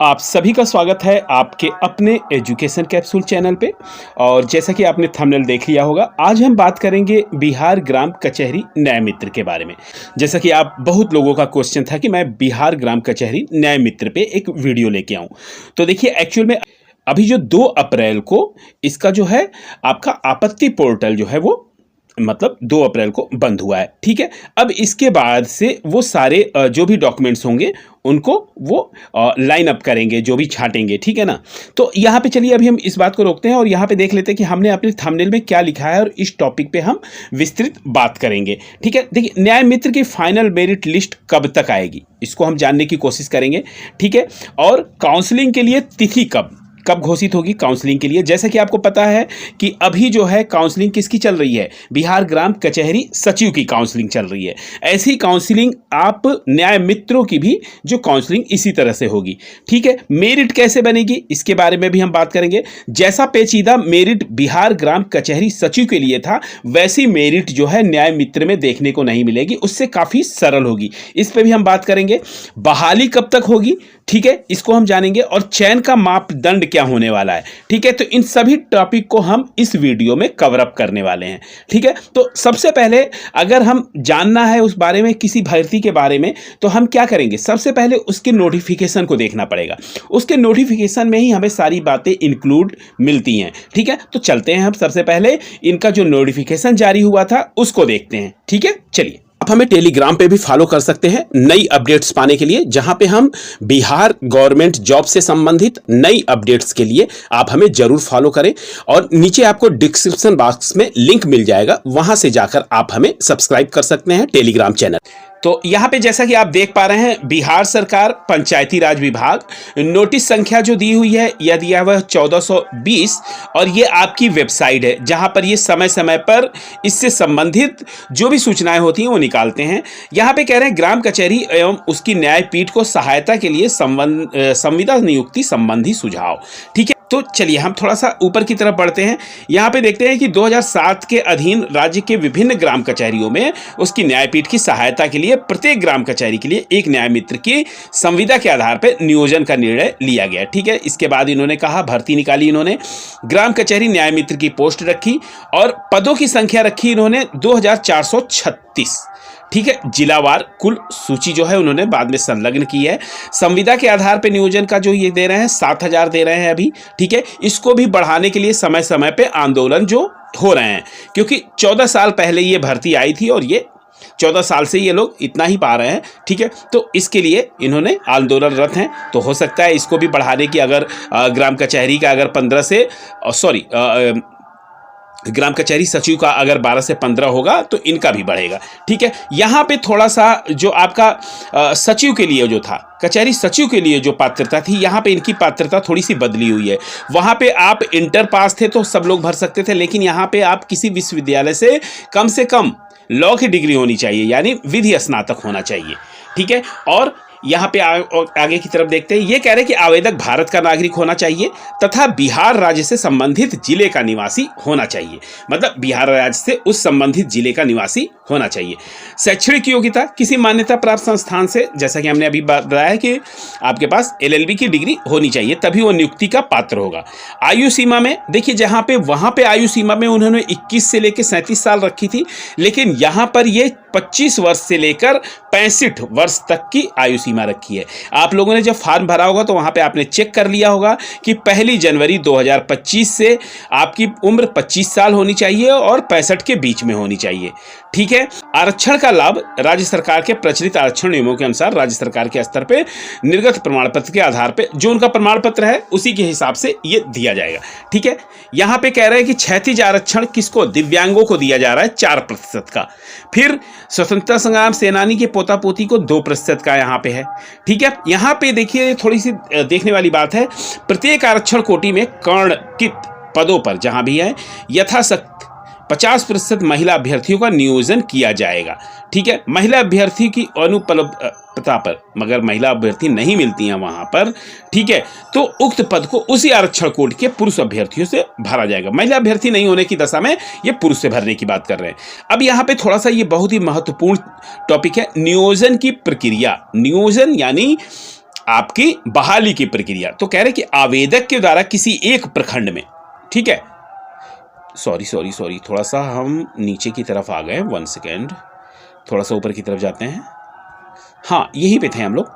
आप सभी का स्वागत है आपके अपने एजुकेशन कैप्सूल चैनल पे। और जैसा कि आपने थंबनेल देख लिया होगा, आज हम बात करेंगे बिहार ग्राम कचहरी न्याय मित्र के बारे में। जैसा कि आप बहुत लोगों का क्वेश्चन था कि मैं बिहार ग्राम कचहरी न्याय मित्र पे एक वीडियो लेके आऊं। तो देखिए, एक्चुअल में अभी जो 2 अप्रैल को इसका जो है आपका आपत्ति पोर्टल जो है वो मतलब 2 अप्रैल को बंद हुआ है। ठीक है, अब इसके बाद से वो सारे जो भी डॉक्यूमेंट्स होंगे उनको वो लाइन अप करेंगे, जो भी छांटेंगे। ठीक है ना। तो यहाँ पे चलिए अभी हम इस बात को रोकते हैं और यहाँ पे देख लेते हैं कि हमने अपने थंबनेल में क्या लिखा है और इस टॉपिक पे हम विस्तृत बात करेंगे। ठीक है, देखिए, न्याय मित्र की फाइनल मेरिट लिस्ट कब तक आएगी इसको हम जानने की कोशिश करेंगे। ठीक है, और काउंसलिंग के लिए तिथि कब घोषित होगी काउंसलिंग के लिए। जैसे कि आपको पता है कि अभी जो है काउंसलिंग किसकी चल रही है, बिहार ग्राम कचहरी सचिव की काउंसलिंग चल रही है। ऐसी काउंसलिंग आप न्याय मित्रों की भी जो काउंसलिंग इसी तरह से होगी। ठीक है, मेरिट कैसे बनेगी इसके बारे में भी हम बात करेंगे। जैसा पेचीदा मेरिट बिहार ग्राम कचहरी सचिव के लिए था, वैसी मेरिट जो है न्याय मित्र में देखने को नहीं मिलेगी, उससे काफी सरल होगी। इस पे भी हम बात करेंगे। बहाली कब तक होगी, ठीक है, इसको हम जानेंगे। और चयन का मापदंड क्या होने वाला है। ठीक है, तो इन सभी टॉपिक को हम इस वीडियो में कवर अप करने वाले हैं। ठीक है, तो सबसे पहले अगर हम जानना है उस बारे में, किसी भर्ती के बारे में, तो हम क्या करेंगे, सबसे पहले उसके नोटिफिकेशन को देखना पड़ेगा। उसके नोटिफिकेशन में ही हमें सारी बातें इंक्लूड मिलती हैं। ठीक है, तो चलते हैं हम सबसे पहले इनका जो नोटिफिकेशन जारी हुआ था उसको देखते हैं। ठीक है, चलिए। आप हमें टेलीग्राम पे भी फॉलो कर सकते हैं नई अपडेट्स पाने के लिए, जहां पे हम बिहार गवर्नमेंट जॉब से संबंधित नई अपडेट्स के लिए आप हमें जरूर फॉलो करें। और नीचे आपको डिस्क्रिप्शन बॉक्स में लिंक मिल जाएगा, वहां से जाकर आप हमें सब्सक्राइब कर सकते हैं टेलीग्राम चैनल। तो यहाँ पे जैसा कि आप देख पा रहे हैं, बिहार सरकार पंचायती राज विभाग नोटिस संख्या जो दी हुई है यह दिया हुआ है 1420, और ये आपकी वेबसाइट है जहाँ पर ये समय समय पर इससे संबंधित जो भी सूचनाएं होती हैं वो निकालते हैं। यहाँ पे कह रहे हैं ग्राम कचहरी एवं उसकी न्यायपीठ को सहायता के लिए संविदा नियुक्ति संबंधी सुझाव। ठीक है, तो चलिए हम थोड़ा सा ऊपर की तरफ बढ़ते हैं। यहाँ पे देखते हैं कि 2007 के अधीन राज्य के विभिन्न ग्राम कचहरियों में उसकी न्यायपीठ की सहायता के लिए प्रत्येक ग्राम कचहरी के लिए एक न्याय मित्र की संविदा के आधार पर नियोजन का निर्णय लिया गया। ठीक है, इसके बाद इन्होंने कहा भर्ती निकाली, इन्होंने ग्राम कचहरी न्याय मित्र की पोस्ट रखी और पदों की संख्या रखी इन्होंने 2436। ठीक है, जिलावार कुल सूची जो है उन्होंने बाद में संलग्न की है। संविदा के आधार पर नियोजन का जो ये दे रहे हैं 7000 दे रहे हैं अभी। ठीक है, इसको भी बढ़ाने के लिए समय समय पे आंदोलन जो हो रहे हैं, क्योंकि 14 साल पहले ये भर्ती आई थी और ये 14 साल से ये लोग इतना ही पा रहे हैं। ठीक है, तो इसके लिए इन्होंने आंदोलनरत हैं। तो हो सकता है इसको भी बढ़ाने की, अगर ग्राम कचहरी का अगर 15 से ग्राम कचहरी सचिव का अगर 12 से 15 होगा तो इनका भी बढ़ेगा। ठीक है, यहाँ पे थोड़ा सा जो आपका सचिव के लिए जो था, कचहरी सचिव के लिए जो पात्रता थी, यहाँ पे इनकी पात्रता थोड़ी सी बदली हुई है। वहाँ पे आप इंटर पास थे तो सब लोग भर सकते थे, लेकिन यहाँ पे आप किसी विश्वविद्यालय से कम लॉ की डिग्री होनी चाहिए, यानी विधि स्नातक होना चाहिए। ठीक है, और यहाँ पे आगे की तरफ देखते हैं। ये कह रहे हैं कि आवेदक भारत का नागरिक होना चाहिए तथा बिहार राज्य से संबंधित जिले का निवासी होना चाहिए, मतलब बिहार राज्य से उस संबंधित जिले का निवासी होना चाहिए। शैक्षणिक योग्यता किसी मान्यता प्राप्त संस्थान से, जैसा कि हमने अभी बताया कि आपके पास LLB की डिग्री होनी चाहिए, तभी वो नियुक्ति का पात्र होगा। आयु सीमा में देखिए, जहाँ पे वहाँ पे आयु सीमा में उन्होंने 21 से लेकर 37 साल रखी थी, लेकिन यहाँ पर ये 25 वर्ष से लेकर 65 वर्ष तक की आयु सीमा रखी है। आप लोगों ने जब फॉर्म भरा होगा तो वहां पे आपने चेक कर लिया होगा कि 1 जनवरी 2025 से आपकी उम्र 25 साल होनी चाहिए और 65 के बीच में होनी चाहिए। ठीक है, आरक्षण का लाभ राज्य सरकार के प्रचलित आरक्षण नियमों के अनुसार राज्य सरकार के स्तर पे निर्गत प्रमाण पत्र के आधार पे जो उनका प्रमाण पत्र है उसी के हिसाब से ये दिया जाएगा। ठीक है, यहाँ पे कह रहे हैं कि क्षैतिज आरक्षण किसको, दिव्यांगों को दिया जा रहा है 4% का। फिर स्वतंत्रता संग्राम सेनानी के पोता पोती को 2% का यहाँ पे है। ठीक है, यहाँ पे देखिए थोड़ी सी देखने वाली बात है। प्रत्येक आरक्षण कोटि में कर्णकित पदों पर जहां भी है यथाशक्ति 50% महिला अभ्यर्थियों का नियोजन किया जाएगा। ठीक है, महिला अभ्यर्थी की अनुपलब्धता पर, मगर महिला अभ्यर्थी नहीं मिलती हैं वहां पर, ठीक है, तो उक्त पद को उसी आरक्षण कोड के पुरुष अभ्यर्थियों से भरा जाएगा। महिला अभ्यर्थी नहीं होने की दशा में ये पुरुष से भरने की बात कर रहे हैं। अब यहाँ पे थोड़ा सा ये बहुत ही महत्वपूर्ण टॉपिक है, नियोजन की प्रक्रिया। नियोजन यानी आपकी बहाली की प्रक्रिया। तो कह रहे कि आवेदक के द्वारा किसी एक प्रखंड में, ठीक है, सॉरी थोड़ा सा हम नीचे की तरफ आ गए, 1 सेकेंड, थोड़ा सा ऊपर की तरफ जाते हैं। हाँ, यहीं पे थे हम लोग।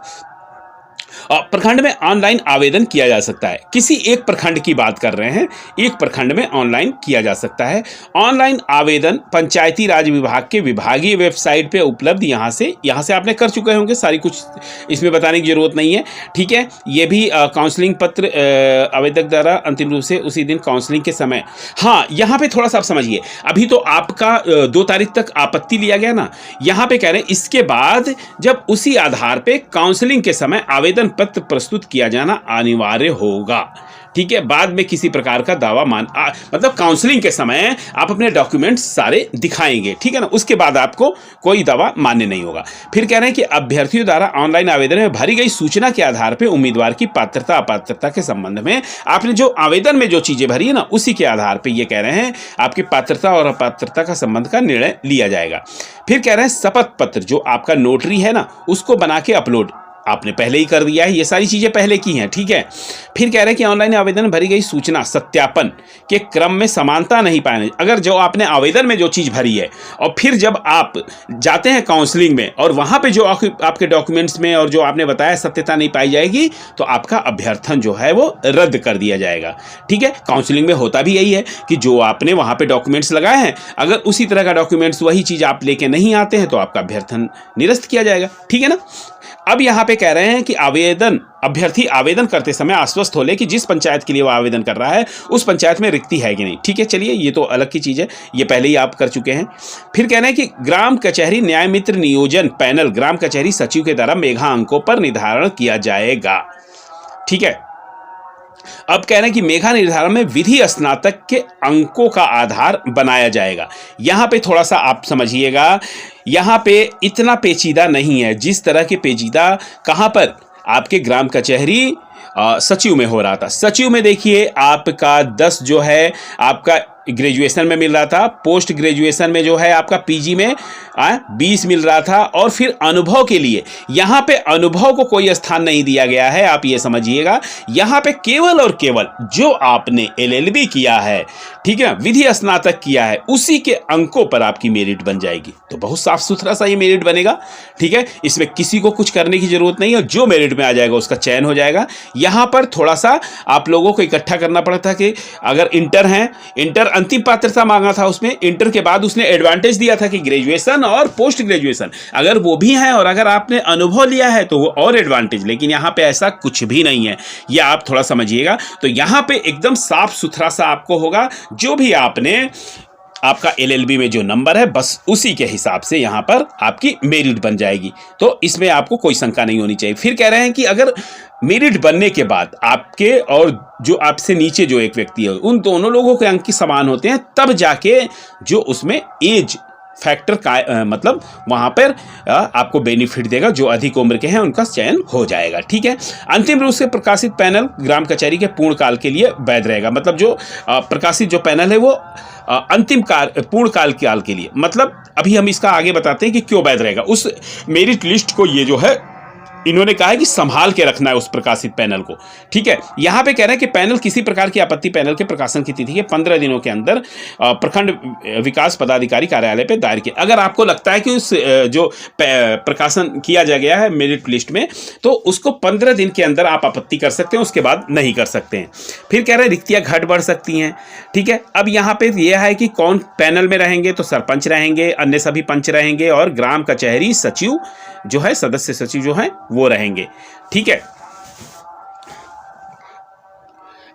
प्रखंड में ऑनलाइन आवेदन किया जा सकता है। किसी एक प्रखंड की बात कर रहे हैं, एक प्रखंड में ऑनलाइन किया जा सकता है। ऑनलाइन आवेदन पंचायती राज विभाग के विभागीय वेबसाइट पे उपलब्ध। यहाँ से आपने कर चुके होंगे, सारी कुछ इसमें बताने की जरूरत नहीं है, ठीक है। ये भी काउंसलिंग पत्र आवेदक द्वारा अंतिम रूप से उसी दिन काउंसलिंग के समय। हाँ, यहाँ पे थोड़ा सा आप समझिए, अभी तो आपका 2 तारीख तक आपत्ति लिया गया ना, यहाँ पे कह रहे हैं इसके बाद जब उसी आधार पे काउंसलिंग के समय आवेदन पत्र प्रस्तुत किया जाना अनिवार्य होगा, ठीक है। बाद में किसी प्रकार का दावा मतलब काउंसलिंग के समय आप अपने डॉक्यूमेंट्स सारे दिखाएंगे, ठीक है ना, उसके बाद आपको कोई दावा मान्य नहीं होगा। फिर कह रहे हैं कि अभ्यर्थियों द्वारा ऑनलाइन आवेदन में भरी गई सूचना के आधार पर उम्मीदवार की पात्रता अपात्रता के संबंध में आपने जो आवेदन में जो चीजें भरी है ना, उसी के आधार पर ये कह रहे हैं आपकी पात्रता और अपात्रता का संबंध का निर्णय लिया जाएगा। फिर कह रहे हैं शपथ पत्र जो आपका नोटरी है ना, उसको बना के अपलोड आपने पहले ही कर दिया है, ये सारी चीजें पहले की हैं, ठीक है। फिर कह रहे हैं कि ऑनलाइन आवेदन में भरी गई सूचना सत्यापन के क्रम में समानता नहीं पाने। अगर जो आपने आवेदन में जो चीज भरी है और फिर जब आप जाते हैं काउंसलिंग में और वहां पे जो आपके डॉक्यूमेंट्स में और जो आपने बताया सत्यता नहीं पाई जाएगी, तो आपका अभ्यर्थन जो है वो रद्द कर दिया जाएगा, ठीक है। काउंसलिंग में होता भी यही है कि जो आपने वहां पे डॉक्यूमेंट्स लगाए हैं, अगर उसी तरह का डॉक्यूमेंट्स वही चीज आप लेके नहीं आते हैं तो आपका अभ्यर्थन निरस्त किया जाएगा, ठीक है ना। अब यहां पे कह रहे हैं कि अभ्यर्थी आवेदन करते समय आश्वस्त हो ले कि जिस पंचायत के लिए वो आवेदन कर रहा है उस पंचायत में रिक्ति है कि नहीं, ठीक है। चलिए, ये तो अलग की चीज है, ये पहले ही आप कर चुके हैं। फिर कह रहे हैं कि ग्राम कचहरी न्याय मित्र नियोजन पैनल ग्राम कचहरी सचिव के द्वारा मेघा अंकों पर निर्धारण किया जाएगा, ठीक है। अब कह रहे हैं कि मेघा निर्धारण में विधि स्नातक के अंकों का आधार बनाया जाएगा। यहां पे थोड़ा सा आप समझिएगा, यहां पे इतना पेचीदा नहीं है जिस तरह के पेचीदा कहां पर आपके ग्राम कचहरी सचिव में हो रहा था। सचिव में देखिए आपका 10 जो है आपका ग्रेजुएशन में मिल रहा था, पोस्ट ग्रेजुएशन में जो है आपका पीजी में 20 मिल रहा था, और फिर अनुभव के लिए यहाँ पे अनुभव को कोई स्थान नहीं दिया गया है। आप ये समझिएगा, यहाँ पे केवल और केवल जो आपने एलएलबी किया है, ठीक है, विधि स्नातक किया है, उसी के अंकों पर आपकी मेरिट बन जाएगी। तो बहुत साफ सुथरा सा ये मेरिट बनेगा, ठीक है। इसमें किसी को कुछ करने की जरूरत नहीं है, जो मेरिट में आ जाएगा उसका चयन हो जाएगा। यहाँ पर थोड़ा सा आप लोगों को इकट्ठा करना पड़ता है कि अगर इंटर है, इंटर अंतिम पात्रता मांगा था, उसमें इंटर के बाद उसने एडवांटेज दिया था कि ग्रेजुएशन और पोस्ट ग्रेजुएशन अगर वो भी है, और अगर आपने अनुभव लिया है तो वो और एडवांटेज। लेकिन यहाँ पे ऐसा कुछ भी नहीं है, ये आप थोड़ा समझिएगा। तो यहाँ पे एकदम साफ सुथरा सा आपको होगा, जो भी आपने आपका एलएलबी में जो नंबर है बस उसी के हिसाब से यहाँ पर आपकी मेरिट बन जाएगी। तो इसमें आपको कोई शंका नहीं होनी चाहिए। फिर कह रहे हैं कि अगर मेरिट बनने के बाद आपके और जो आपसे नीचे जो एक व्यक्ति है उन दोनों लोगों के अंक समान होते हैं, तब जाके जो उसमें एज फैक्टर का मतलब वहां पर आपको बेनिफिट देगा। जो अधिक उम्र के हैं उनका चयन हो जाएगा, ठीक है। अंतिम रूप से प्रकाशित पैनल ग्राम कचहरी के पूर्ण काल के लिए वैध रहेगा। मतलब जो प्रकाशित जो पैनल है वो अंतिम पूर्ण काल के लिए, मतलब अभी हम इसका आगे बताते हैं कि क्यों वैध रहेगा। उस मेरिट लिस्ट को ये जो है इन्होंने कहा है कि संभाल के रखना है उस प्रकाशित पैनल को, ठीक है। यहां पे कह रहे हैं कि पैनल किसी प्रकार की आपत्ति पैनल के प्रकाशन की तिथि के 15 दिनों के अंदर प्रखंड विकास पदाधिकारी कार्यालय पे दायर किया। अगर आपको लगता है कि उस जो प्रकाशन किया जा गया है मेरिट लिस्ट में, तो उसको 15 दिन के अंदर आप आपत्ति कर सकते हैं, उसके बाद नहीं कर सकते हैं। फिर कह रहे हैं रिक्तियां घट बढ़ सकती हैं, ठीक है। अब यहाँ पे यह है कि कौन पैनल में रहेंगे, तो सरपंच रहेंगे, अन्य सभी पंच रहेंगे, और ग्राम कचहरी सचिव जो है, सदस्य सचिव जो है वो रहेंगे, ठीक है।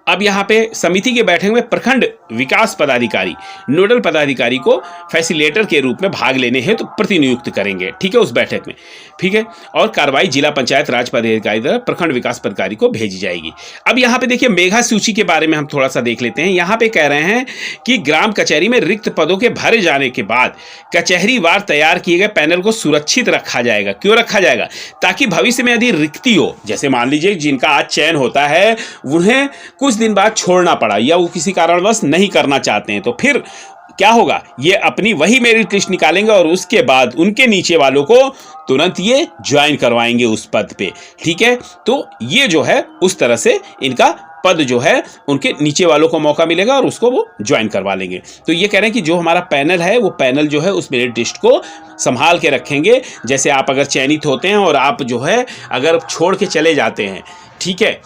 अब यहां पे समिति के बैठक में प्रखंड विकास पदाधिकारी नोडल पदाधिकारी को फैसिलिटेटर के रूप में भाग लेने हेतु प्रतिनियुक्त करेंगे, ठीक है, उस बैठक में, ठीक है। और कार्रवाई जिला पंचायत राज पदाधिकारी द्वारा प्रखंड विकास पदाधिकारी को भेजी जाएगी। अब यहां पे देखिए मेघा सूची के बारे में हम थोड़ा सा देख लेते हैं। यहां पे कह रहे हैं कि ग्राम कचहरी में रिक्त पदों के भरे जाने के बाद कचहरी वार तैयार किए गए पैनल को सुरक्षित रखा जाएगा। क्यों रखा जाएगा? ताकि भविष्य में यदि रिक्ति हो, जैसे मान लीजिए जिनका आज चयन होता है उन्हें कुछ दिन बाद छोड़ना पड़ा या वो किसी कारणवश नहीं करना चाहते हैं, तो फिर क्या होगा, ये अपनी वही मेरिट लिस्ट निकालेंगे और उसके बाद उनके नीचे वालों को तुरंत ये ज्वाइन करवाएंगे उस पद पे। ठीक है, तो ये जो है उस तरह से इनका पद जो है उनके नीचे वालों को मौका मिलेगा और उसको वो ज्वाइन करवा लेंगे। तो ये कह रहे हैं कि जो हमारा पैनल है वो पैनल जो है उस मेरिट लिस्ट को संभाल के रखेंगे। जैसे आप अगर चयनित होते हैं और आप जो है अगर छोड़ के चले जाते हैं, ठीक है,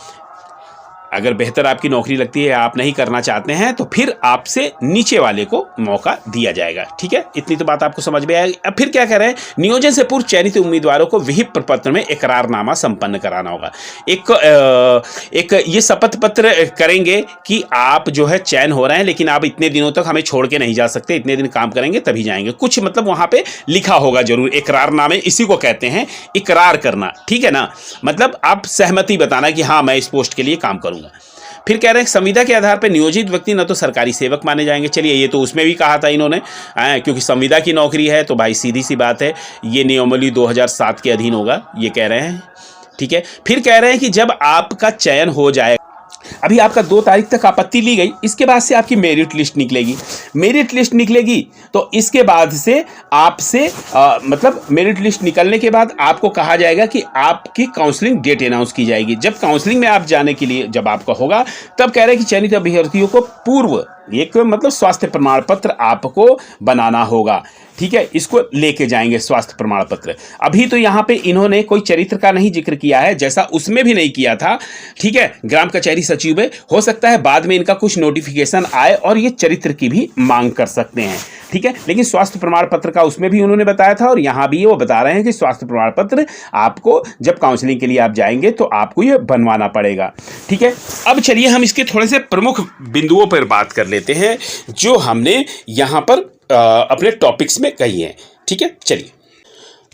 अगर बेहतर आपकी नौकरी लगती है, आप नहीं करना चाहते हैं, तो फिर आपसे नीचे वाले को मौका दिया जाएगा। ठीक है, इतनी तो बात आपको समझ में आएगी। अब फिर क्या कह रहे हैं, नियोजन से पूर्व चयनित उम्मीदवारों को विहित प्रपत्र में इकरारनामा संपन्न कराना होगा। एक ये शपथ पत्र करेंगे कि आप जो है चयन हो रहे हैं, लेकिन आप इतने दिनों तक हमें छोड़ के नहीं जा सकते, इतने दिन काम करेंगे तभी जाएंगे। कुछ मतलब वहां पे लिखा होगा जरूर, इकरारनामे इसी को कहते हैं, इकरार करना। ठीक है ना, मतलब आप सहमति बताना कि हाँ मैं इस पोस्ट के लिए काम करूंगा। फिर कह रहे हैं संविदा के आधार पर नियोजित व्यक्ति न तो सरकारी सेवक माने जाएंगे। चलिए, ये तो उसमें भी कहा था इन्होंने, क्योंकि संविदा की नौकरी है तो भाई सीधी सी बात है, ये नियमावली 2007 के अधीन होगा, ये कह रहे हैं। ठीक है, फिर कह रहे हैं कि जब आपका चयन हो जाए, अभी आपका 2 तारीख तक आपत्ति ली गई, इसके बाद से आपकी मेरिट लिस्ट निकलेगी। मेरिट लिस्ट निकलेगी तो इसके बाद से आपसे मतलब मेरिट लिस्ट निकलने के बाद आपको कहा जाएगा कि आपकी काउंसलिंग डेट अनाउंस की जाएगी। जब काउंसलिंग में आप जाने के लिए जब आपका होगा, तब कह रहे हैं कि चयनित अभ्यर्थियों को पूर्व एक मतलब स्वास्थ्य प्रमाण पत्र आपको बनाना होगा। ठीक है, इसको लेके जाएंगे स्वास्थ्य प्रमाण पत्र। अभी तो यहाँ पे इन्होंने कोई चरित्र का नहीं जिक्र किया है, जैसा उसमें भी नहीं किया था। ठीक है, ग्राम कचहरी सचिव में हो सकता है बाद में इनका कुछ नोटिफिकेशन आए और ये चरित्र की भी मांग कर सकते हैं। ठीक है, लेकिन स्वास्थ्य प्रमाण पत्र का उसमें भी उन्होंने बताया था और यहाँ भी वो बता रहे हैं कि स्वास्थ्य प्रमाण पत्र आपको जब काउंसलिंग के लिए आप जाएंगे तो आपको ये बनवाना पड़ेगा। ठीक है, अब चलिए हम इसके थोड़े से प्रमुख बिंदुओं पर बात कर लेते हैं जो हमने यहाँ पर अपने टॉपिक्स में कही है। ठीक है, चलिए,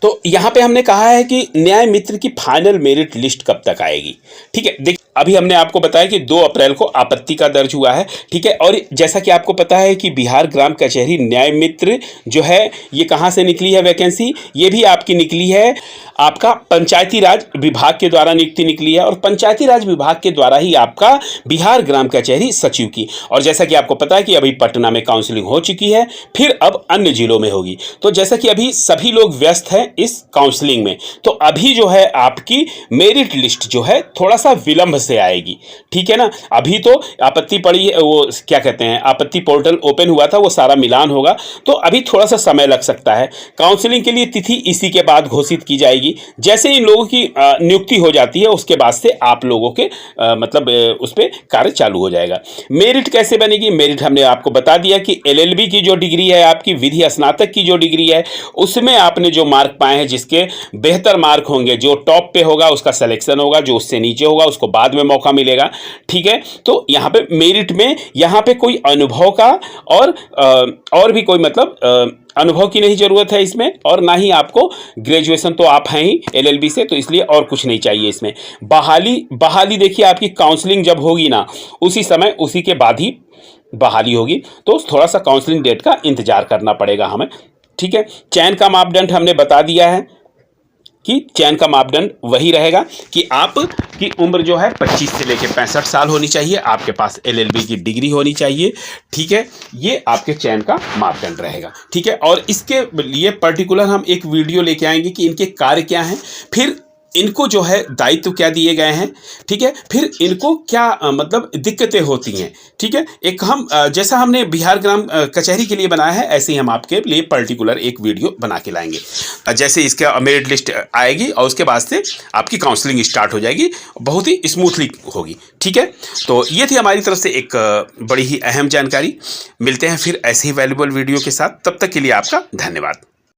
तो यहाँ पे हमने कहा है कि न्याय मित्र की फाइनल मेरिट लिस्ट कब तक आएगी। ठीक है, देखिए अभी हमने आपको बताया कि 2 अप्रैल को आपत्ति का दर्ज हुआ है। ठीक है, और जैसा कि आपको पता है कि बिहार ग्राम कचहरी न्याय मित्र जो है ये कहाँ से निकली है वैकेंसी, ये भी आपकी निकली है आपका पंचायती राज विभाग के द्वारा नियुक्ति निकली है और पंचायती राज विभाग के द्वारा ही आपका बिहार ग्राम कचहरी सचिव की। और जैसा कि आपको पता है कि अभी पटना में काउंसलिंग हो चुकी है, फिर अब अन्य जिलों में होगी। तो जैसा कि अभी सभी लोग व्यस्त हैं इस काउंसलिंग में, तो अभी जो है आपकी मेरिट लिस्ट जो है थोड़ा सा विलंब से आएगी। ठीक है ना, अभी तो आपत्ति पड़ी है, वो क्या कहते हैं, आपत्ति पोर्टल ओपन हुआ था, वो सारा मिलान होगा, तो अभी थोड़ा सा समय लग सकता है। काउंसलिंग के लिए तिथि इसी के बाद घोषित की जाएगी। जैसे इन लोगों की नियुक्ति हो जाती है उसके बाद से आप लोगों के मतलब उस पर कार्य चालू हो जाएगा। मेरिट कैसे बनेगी, मेरिट हमने आपको बता दिया कि एलएलबी की जो डिग्री है, आपकी विधि स्नातक की जो डिग्री है, उसमें आपने जो मार्क पाए हैं, जिसके बेहतर मार्क होंगे, जो टॉप पे होगा उसका सिलेक्शन होगा, जो उससे नीचे होगा उसको बाद में मौका मिलेगा। ठीक है, तो यहाँ पे मेरिट में यहाँ पे कोई अनुभव का और भी कोई मतलब अनुभव की नहीं जरूरत है इसमें, और ना ही आपको ग्रेजुएशन, तो आप हैं ही एलएलबी से, तो इसलिए और कुछ नहीं चाहिए इसमें। बहाली देखिए आपकी काउंसलिंग जब होगी ना, उसी समय उसी के बाद ही बहाली होगी, तो थोड़ा सा काउंसलिंग डेट का इंतजार करना पड़ेगा हमें। ठीक है, चयन का मापदंड हमने बता दिया है कि चयन का मापदंड वही रहेगा कि आपकी उम्र जो है 25 से लेकर 65 साल होनी चाहिए, आपके पास एलएलबी की डिग्री होनी चाहिए। ठीक है, ये आपके चयन का मापदंड रहेगा। ठीक है, और इसके लिए पर्टिकुलर हम एक वीडियो लेके आएंगे कि इनके कार्य क्या हैं, फिर इनको जो है दायित्व क्या दिए गए हैं। ठीक है, फिर इनको क्या मतलब दिक्कतें होती हैं। ठीक है, एक हम जैसा हमने बिहार ग्राम कचहरी के लिए बनाया है, ऐसे ही हम आपके लिए पर्टिकुलर एक वीडियो बना के लाएंगे। जैसे इसका मेरिट लिस्ट आएगी और उसके बाद से आपकी काउंसलिंग स्टार्ट हो जाएगी, बहुत ही स्मूथली होगी। ठीक है, तो ये थी हमारी तरफ से एक बड़ी ही अहम जानकारी। मिलते हैं फिर ऐसे ही वैल्यूबल वीडियो के साथ, तब तक के लिए आपका धन्यवाद।